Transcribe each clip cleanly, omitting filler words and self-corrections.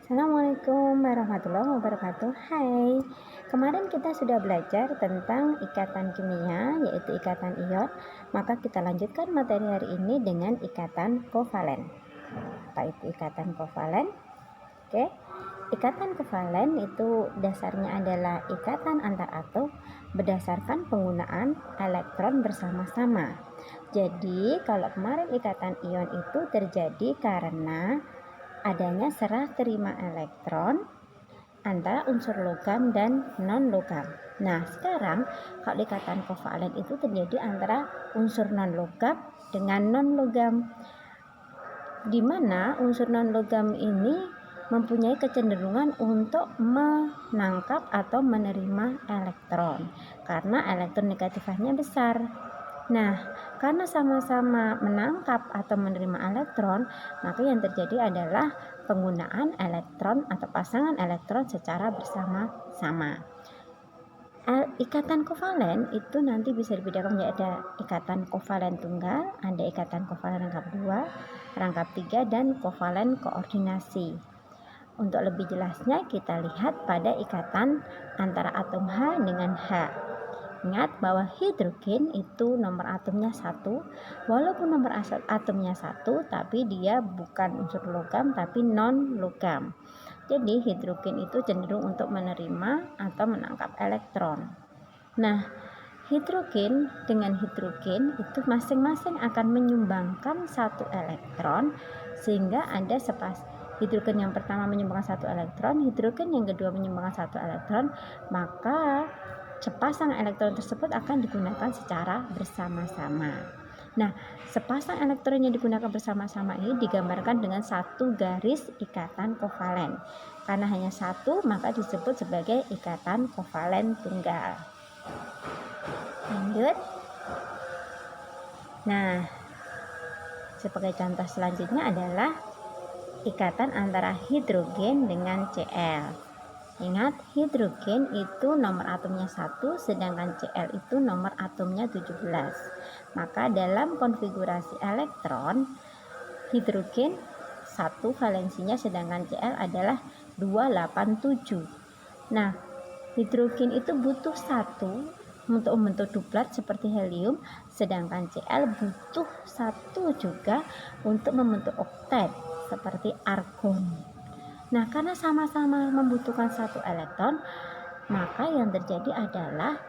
Assalamualaikum warahmatullahi wabarakatuh. Hai, kemarin kita sudah belajar tentang ikatan kimia, yaitu ikatan ion. Maka kita lanjutkan materi hari ini dengan ikatan kovalen. Apa itu ikatan kovalen? Oke, ikatan kovalen itu dasarnya adalah ikatan antar atom berdasarkan penggunaan elektron bersama-sama. Jadi kalau kemarin ikatan ion itu terjadi karena adanya serah terima elektron antara unsur logam dan non logam. Nah, sekarang kalau ikatan kovalen itu terjadi antara unsur non logam dengan non logam, di mana unsur non logam ini mempunyai kecenderungan untuk menangkap atau menerima elektron karena elektron negatifnya besar. Nah, karena sama-sama menangkap atau menerima elektron, maka yang terjadi adalah penggunaan elektron atau pasangan elektron secara bersama-sama. Ikatan kovalen itu nanti bisa dibedakan menjadi ada ikatan kovalen tunggal, ada ikatan kovalen rangkap 2, rangkap 3, dan kovalen koordinasi. Untuk lebih jelasnya kita lihat pada ikatan antara atom H dengan H. Ingat bahwa hidrogen itu nomor atomnya 1, walaupun nomor atomnya 1, tapi dia bukan unsur logam tapi non logam. Jadi hidrogen itu cenderung untuk menerima atau menangkap elektron. Nah, hidrogen dengan hidrogen itu masing-masing akan menyumbangkan 1 elektron, sehingga ada hidrogen yang pertama menyumbangkan 1 elektron, hidrogen yang kedua menyumbangkan 1 elektron, maka sepasang elektron tersebut akan digunakan secara bersama-sama. Nah, sepasang elektron yang digunakan bersama-sama ini digambarkan dengan 1 garis ikatan kovalen. Karena hanya 1, maka disebut sebagai ikatan kovalen tunggal. Lanjut. Nah, sebagai contoh selanjutnya adalah ikatan antara hidrogen dengan Cl. Ingat, hidrogen itu nomor atomnya 1, sedangkan Cl itu nomor atomnya 17. Maka dalam konfigurasi elektron, hidrogen 1 valensinya, sedangkan Cl adalah 287. Nah, hidrogen itu butuh 1 untuk membentuk duplat seperti helium, sedangkan Cl butuh 1 juga untuk membentuk oktet seperti argon. Nah, karena sama-sama membutuhkan 1 elektron, maka yang terjadi adalah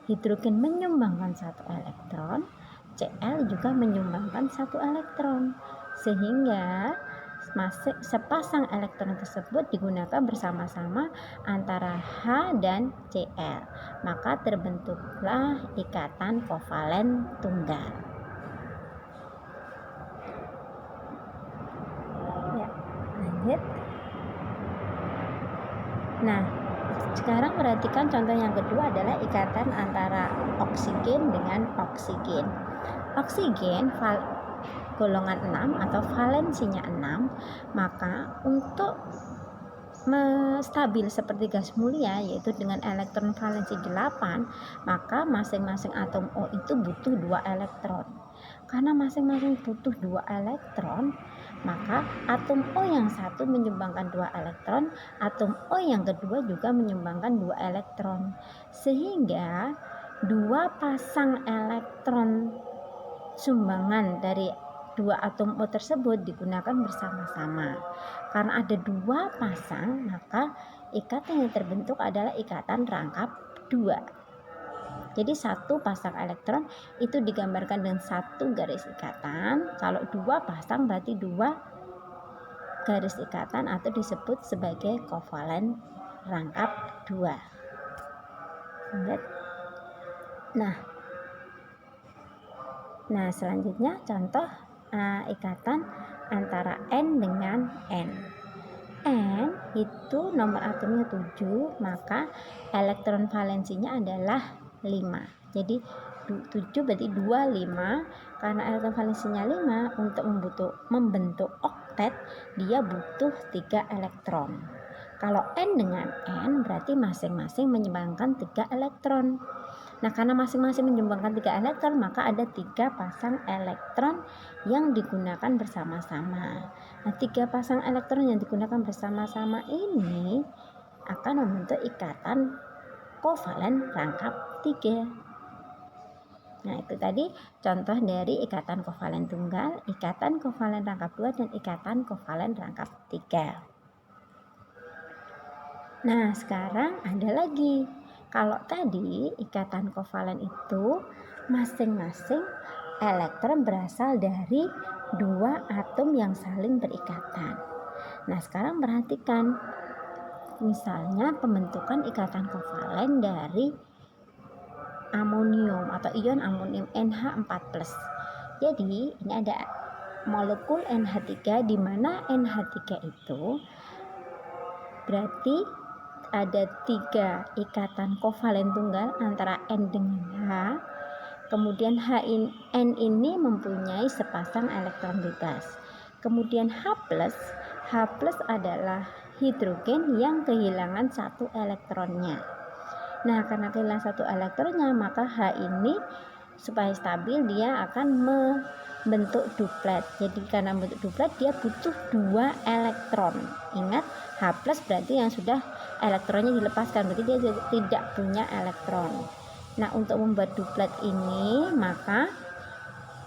hidrogen menyumbangkan 1 elektron, Cl juga menyumbangkan 1 elektron, sehingga sepasang elektron tersebut digunakan bersama-sama antara H dan Cl, maka terbentuklah ikatan kovalen tunggal. Ya, lanjut. Nah, sekarang perhatikan contoh yang kedua adalah ikatan antara oksigen dengan oksigen. Oksigen golongan 6 atau valensinya 6, maka untuk stabil seperti gas mulia, yaitu dengan elektron valensi 8, maka masing-masing atom O itu butuh 2 elektron. Karena masing-masing butuh 2 elektron, maka atom O yang 1 menyumbangkan 2 elektron, atom O yang kedua juga menyumbangkan 2 elektron, sehingga 2 pasang elektron sumbangan dari 2 atom O tersebut digunakan bersama-sama. Karena ada 2 pasang, maka ikatan yang terbentuk adalah ikatan rangkap 2. Jadi 1 pasang elektron itu digambarkan dengan 1 garis ikatan. Kalau 2 pasang berarti 2 garis ikatan atau disebut sebagai kovalen rangkap 2. Nah, selanjutnya contoh ikatan antara N dengan N. N itu nomor atomnya 7, maka elektron valensinya adalah 5. Jadi 7 berarti 25. Karena elektron valensinya 5, untuk membentuk oktet dia butuh 3 elektron. Kalau N dengan N berarti masing-masing menyumbangkan 3 elektron. Nah, karena masing-masing menyumbangkan 3 elektron, maka ada 3 pasang elektron yang digunakan bersama-sama. Nah, 3 pasang elektron yang digunakan bersama-sama ini akan membentuk ikatan kovalen rangkap 3. Nah, itu tadi contoh dari ikatan kovalen tunggal, ikatan kovalen rangkap 2, dan ikatan kovalen rangkap 3. Nah, sekarang ada lagi. Kalau tadi ikatan kovalen itu masing-masing elektron berasal dari 2 atom yang saling berikatan. Nah, sekarang perhatikan. Misalnya pembentukan ikatan kovalen dari amonium atau ion amonium NH4+. Jadi ini ada molekul NH3 di mana NH3 itu berarti ada 3 ikatan kovalen tunggal antara N dengan H. Kemudian N ini mempunyai sepasang elektron bebas. Kemudian H+ adalah hidrogen yang kehilangan 1 elektronnya. Nah, karena kehilangan 1 elektronnya, maka H ini supaya stabil dia akan membentuk duplet. Jadi karena membentuk duplet dia butuh 2 elektron. Ingat, H+ berarti yang sudah elektronnya dilepaskan, berarti dia tidak punya elektron. Nah, untuk membuat duplet ini maka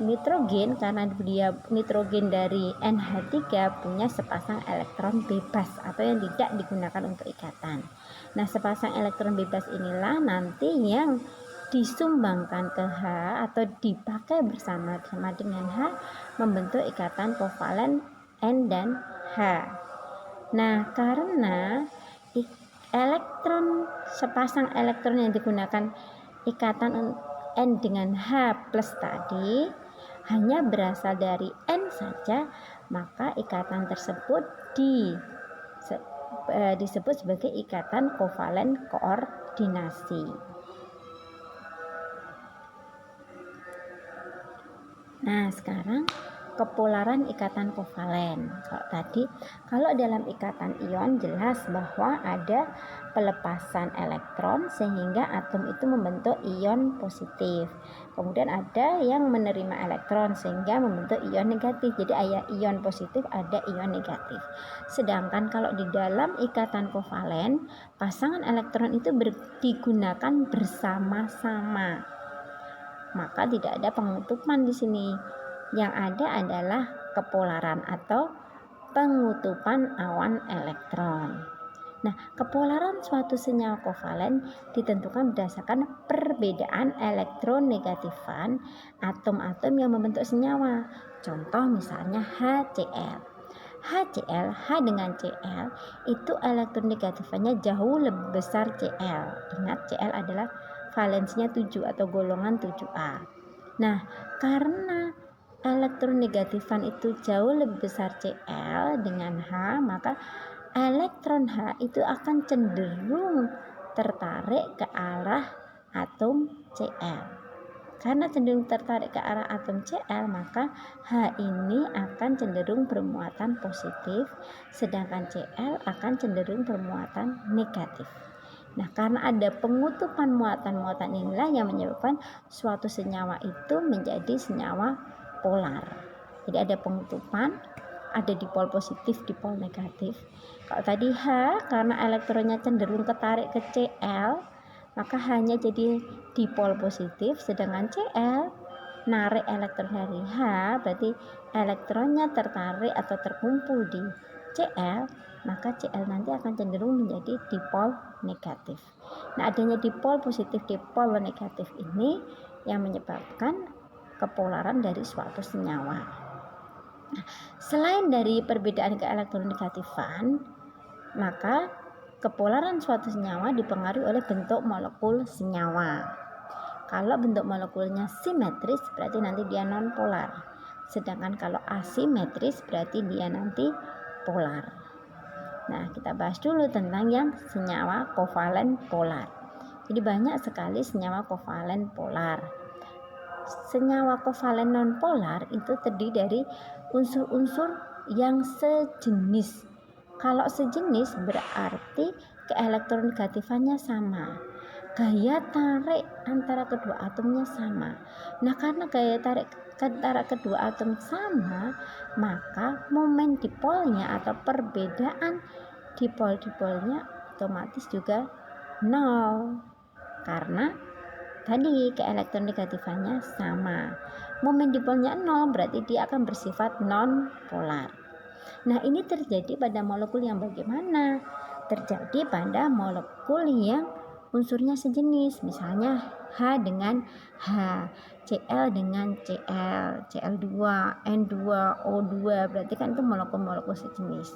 nitrogen, karena dia nitrogen dari NH3 punya sepasang elektron bebas atau yang tidak digunakan untuk ikatan. Nah, sepasang elektron bebas inilah nanti yang disumbangkan ke H atau dipakai bersama dengan H membentuk ikatan kovalen N dan H. Nah, karena sepasang elektron yang digunakan ikatan N dengan H+ tadi hanya berasal dari N saja, maka ikatan tersebut disebut sebagai ikatan kovalen koordinasi. Nah, sekarang kepolaran ikatan kovalen. Kalau dalam ikatan ion jelas bahwa ada pelepasan elektron sehingga atom itu membentuk ion positif. Kemudian ada yang menerima elektron sehingga membentuk ion negatif. Jadi ada ion positif, ada ion negatif. Sedangkan kalau di dalam ikatan kovalen, pasangan elektron itu digunakan bersama-sama. Maka tidak ada pengutupan di sini. Yang ada adalah kepolaran atau pengutupan awan elektron. Nah, kepolaran suatu senyawa kovalen ditentukan berdasarkan perbedaan elektronegatifan atom-atom yang membentuk senyawa. Contoh misalnya HCl. H dengan Cl itu elektronegatifannya jauh lebih besar Cl. Ingat, Cl adalah valensinya 7 atau golongan 7A. Nah, karena elektronegatifan itu jauh lebih besar Cl dengan H, maka elektron H itu akan cenderung tertarik ke arah atom Cl. Karena cenderung tertarik ke arah atom Cl, maka H ini akan cenderung bermuatan positif, sedangkan Cl akan cenderung bermuatan negatif. Nah, karena ada pengutupan muatan-muatan inilah yang menyebabkan suatu senyawa itu menjadi senyawa polar. Jadi ada pengutupan, ada dipol positif, dipol negatif. Kalau tadi H karena elektronnya cenderung ketarik ke Cl, maka hanya jadi dipol positif, sedangkan Cl narik elektron dari H, berarti elektronnya tertarik atau terkumpul di Cl, maka Cl nanti akan cenderung menjadi dipol negatif. Nah, adanya dipol positif, dipol negatif ini yang menyebabkan kepolaran dari suatu senyawa. Nah, selain dari perbedaan keelektronegatifan, maka kepolaran suatu senyawa dipengaruhi oleh bentuk molekul senyawa. Kalau bentuk molekulnya simetris berarti nanti dia nonpolar. Sedangkan kalau asimetris berarti dia nanti polar. Nah, kita bahas dulu tentang yang senyawa kovalen polar. Jadi banyak sekali senyawa kovalen polar. Senyawa kovalen nonpolar itu terdiri dari unsur-unsur yang sejenis. Kalau sejenis berarti keelektronegatifannya sama. gaya tarik antara kedua atomnya sama. Nah, karena gaya tarik antara kedua atom sama, maka momen dipolnya atau perbedaan dipol-dipolnya otomatis juga nol, karena tadi keelektronegatifannya sama. Momen dipolnya nol berarti dia akan bersifat non polar. Nah, ini terjadi pada molekul yang bagaimana? Terjadi pada molekul yang unsurnya sejenis, misalnya H dengan H, Cl dengan Cl, Cl2, N2, O2, berarti kan itu molekul-molekul sejenis.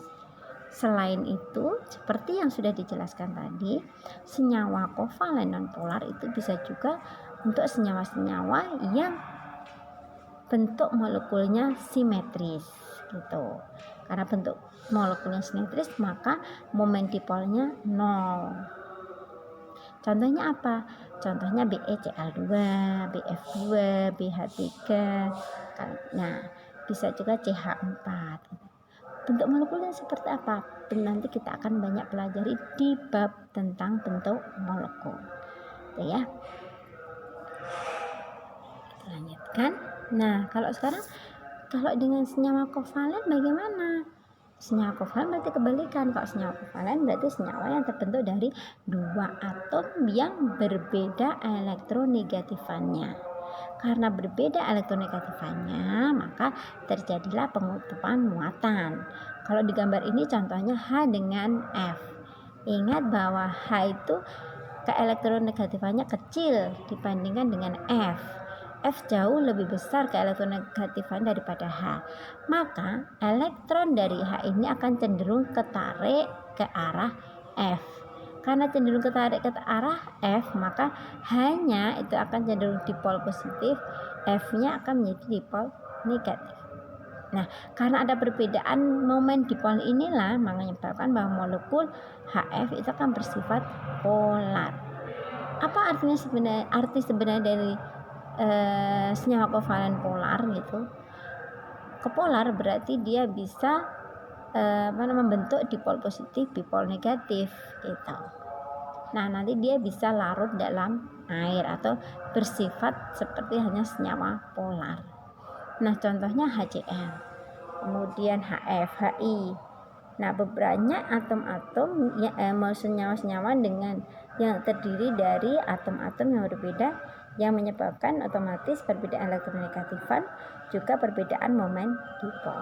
Selain itu, seperti yang sudah dijelaskan tadi, senyawa kovalen nonpolar itu bisa juga untuk senyawa-senyawa yang bentuk molekulnya simetris gitu. Karena bentuk molekulnya simetris, maka momen dipolnya nol. Contohnya apa? Contohnya BeCl2, BF2, BH3. Nah, bisa juga CH4. Bentuk molekulnya seperti apa? Nanti kita akan banyak pelajari di bab tentang bentuk molekul. Oke ya. Kita lanjutkan. Nah, kalau dengan senyawa kovalen bagaimana? Senyawa kovalen berarti kebalikan. Kalau senyawa kovalen berarti senyawa yang terbentuk dari dua atom yang berbeda elektronegatifannya. Karena berbeda elektronegatifannya, maka terjadilah pengutupan muatan. Kalau di gambar ini contohnya H dengan F. Ingat bahwa H itu keelektronegatifannya kecil dibandingkan dengan F. F jauh lebih besar keelektronegatifan daripada H. Maka elektron dari H ini akan cenderung ketarik ke arah F. Karena cenderung ketarik ke arah F, maka H-nya itu akan cenderung dipol positif, F-nya akan menjadi dipol negatif. Nah, karena ada perbedaan momen dipol inilah menyebabkan bahwa molekul HF itu akan bersifat polar. Apa arti sebenarnya dari senyawa kovalen polar gitu? Kepolar berarti dia bisa membentuk dipol positif, dipol negatif gitu. Nah, nanti dia bisa larut dalam air atau bersifat seperti hanya senyawa polar. Nah, contohnya HCl, kemudian HF, HI. Nah, banyak atom-atom senyawa-senyawa dengan yang terdiri dari atom-atom yang berbeda, yang menyebabkan otomatis perbedaan elektronegatifan juga perbedaan momen dipol.